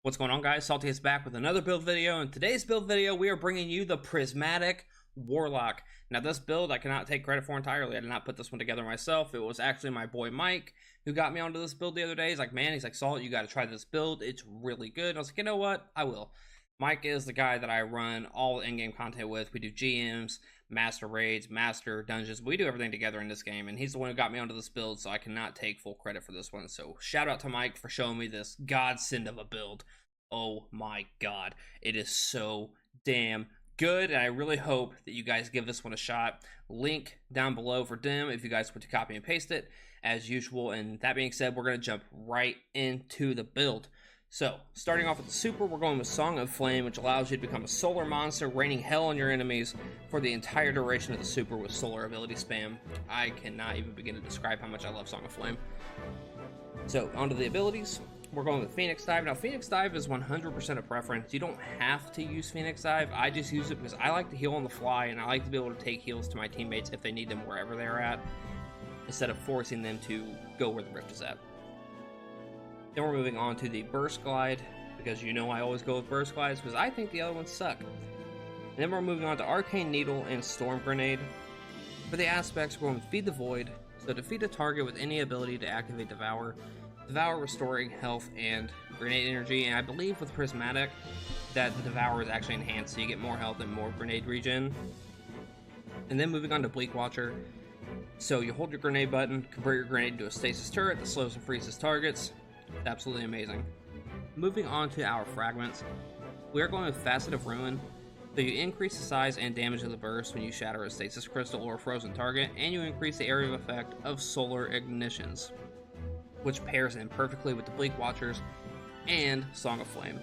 What's going on, guys? Salty is back with another build video. In today's build video, we are bringing you the prismatic warlock. Now, this build I cannot take credit for entirely. I did not put this one together myself. It was actually my boy Mike who got me onto this build the other day. He's like, man, Salt, you got to try this build. It's really good. And I was like, you know what? I will. Mike is the guy that I run all in-game content with. We do GMs, master raids, master dungeons. We do everything together in this game, and he's the one who got me onto this build, so I cannot take full credit for this one. So shout out to Mike for showing me this godsend of a build. Oh my god, it is so damn good, and I really hope that you guys give this one a shot. Link down below for Dim if you guys want to copy and paste it as usual. And that being said, we're going to jump right into the build. So, starting off with the super, we're going with Song of Flame, which allows you to become a solar monster, raining hell on your enemies for the entire duration of the super with solar ability spam. I cannot even begin to describe how much I love Song of Flame. So, onto the abilities. We're going with Phoenix Dive. Now, Phoenix Dive is 100% a preference. You don't have to use Phoenix Dive. I just use it because I like to heal on the fly, and I like to be able to take heals to my teammates if they need them wherever they're at, instead of forcing them to go where the rift is at. Then we're moving on to the Burst Glide, because you know I always go with Burst Glides, because I think the other ones suck. And then we're moving on to Arcane Needle and Storm Grenade. For the aspects, we're going with Feed the Void, so defeat a target with any ability to activate Devour. Devour restoring health and grenade energy, and I believe with Prismatic that the Devour is actually enhanced, so you get more health and more grenade regen. And then moving on to Bleak Watcher. So you hold your grenade button, convert your grenade into a stasis turret that slows and freezes targets. It's absolutely amazing. Moving on to our fragments, we are going with Facet of Ruin. So you increase the size and damage of the burst when you shatter a stasis crystal or a frozen target, and you increase the area of effect of solar ignitions, which pairs in perfectly with the Bleak Watchers and Song of Flame.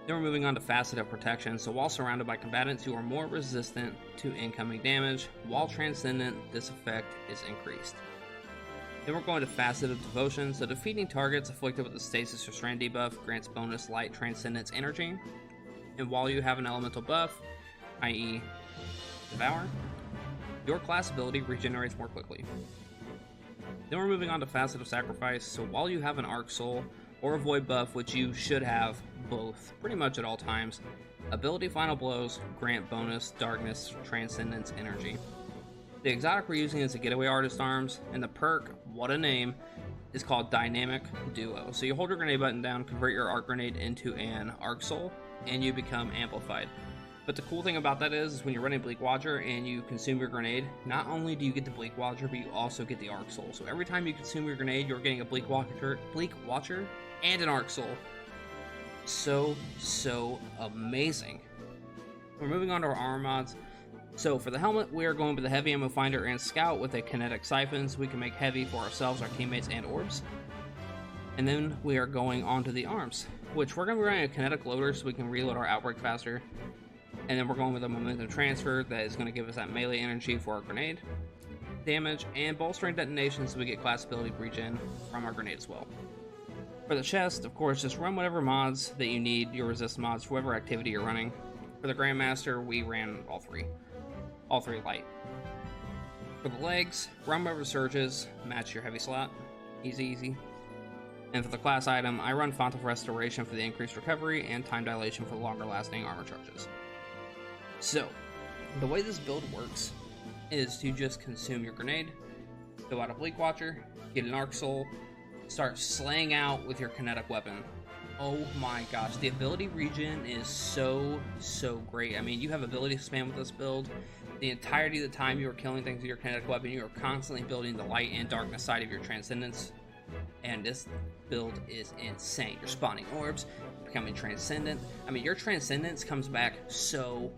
Then we're moving on to Facet of Protection. So while surrounded by combatants, you are more resistant to incoming damage. While transcendent, this effect is increased. Then we're going to Facet of Devotion. So defeating targets afflicted with the stasis or strand debuff grants bonus light transcendence energy. And while you have an elemental buff, i.e. Devour, your class ability regenerates more quickly. Then we're moving on to Facet of Sacrifice. So while you have an Arc Soul or a Void buff, which you should have both pretty much at all times, ability Final Blows grant bonus Darkness Transcendence energy. The exotic we're using is the Getaway Artist Arms, and the perk, what a name, is called Dynamic Duo. So you hold your grenade button down, convert your arc grenade into an Arc Soul, and you become amplified. But the cool thing about that is when you're running Bleak Watcher and you consume your grenade, not only do you get the Bleak Watcher, but you also get the Arc Soul. So every time you consume your grenade, you're getting a Bleak Watcher and an Arc Soul. So amazing. We're moving on to our armor mods. So for the helmet, we are going with the Heavy Ammo Finder and Scout with a Kinetic Siphon, so we can make heavy for ourselves, our teammates, and orbs. And then we are going on to the arms, which we're going to be running a Kinetic Loader so we can reload our Outbreak faster. And then we're going with a Momentum Transfer that is going to give us that melee energy for our grenade damage, and Bolstering Detonation so we get class ability regen from our grenade as well. For the chest, of course, just run whatever mods that you need, your resist mods, for whatever activity you're running. For the Grandmaster, we ran all three light. For the legs, run whatever surges, match your heavy slot, easy. And for the class item, I run Font of Restoration for the increased recovery and Time Dilation for the longer lasting armor charges. So, the way this build works is to just consume your grenade, go out a Bleak Watcher, get an Arc Soul, start slaying out with your kinetic weapon. Oh my gosh, the ability regen is so great. I mean, you have ability spam with this build. The entirety of the time you are killing things with your kinetic weapon, you are constantly building the light and darkness side of your transcendence. And this build is insane. You're spawning orbs, becoming transcendent. I mean, your transcendence comes back so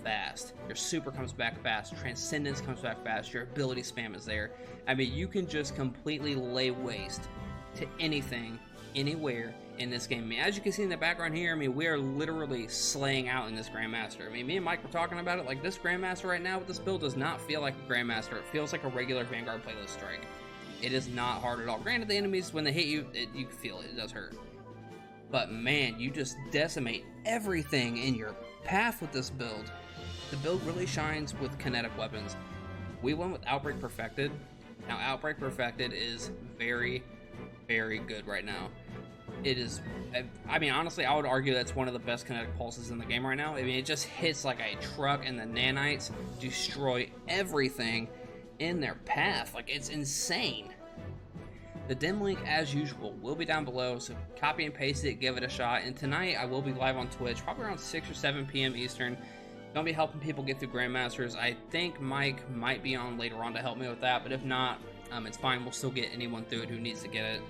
fast. Your super comes back fast. Transcendence comes back fast. Your ability spam is there. I mean, you can just completely lay waste to anything, anywhere in this game. I mean, as you can see in the background here, I mean, we are literally slaying out in this Grandmaster. I mean, me and Mike were talking about it. Like, this Grandmaster right now with this build does not feel like a Grandmaster. It feels like a regular Vanguard playlist strike. It is not hard at all. Granted, the enemies, when they hit you, you can feel it. It does hurt. But man, you just decimate everything in your path with this build. The build really shines with kinetic weapons. We went with Outbreak Perfected. Now, Outbreak Perfected is very good right now. it is, I mean, honestly, I would argue that's one of the best kinetic pulses in the game right now. I mean, it just hits like a truck, and the nanites destroy everything in their path. Like, it's insane. The dim link, as usual, will be down below, so copy and paste it, give it a shot. And tonight, I will be live on Twitch, probably around 6 or 7 p.m. Eastern. Gonna be helping people get through Grandmasters. I think Mike might be on later on to help me with that, but if not, it's fine. We'll still get anyone through it who needs to get it.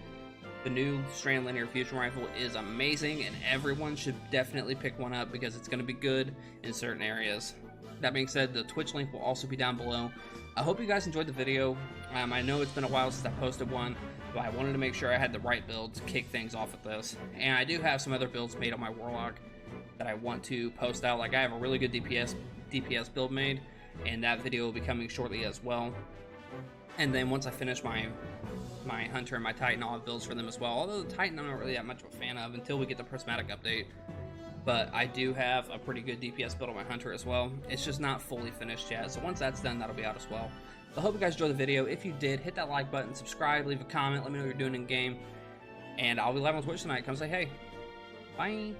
The new Strand Linear Fusion Rifle is amazing, and everyone should definitely pick one up because it's going to be good in certain areas. That being said, the Twitch link will also be down below. I hope you guys enjoyed the video. I know it's been a while since I posted one, but I wanted to make sure I had the right build to kick things off with this. And I do have some other builds made on my Warlock that I want to post out. Like, I have a really good DPS build made, and that video will be coming shortly as well. And then once I finish my Hunter and my Titan, I'll have builds for them as well. Although the Titan I'm not really that much of a fan of until we get the prismatic update. But I do have a pretty good DPS build on my Hunter as well. It's just not fully finished yet. So once that's done, that'll be out as well. So I hope you guys enjoyed the video. If you did, hit that like button, subscribe, leave a comment, let me know what you're doing in game. And I'll be live on Twitch tonight. Come say hey. Bye.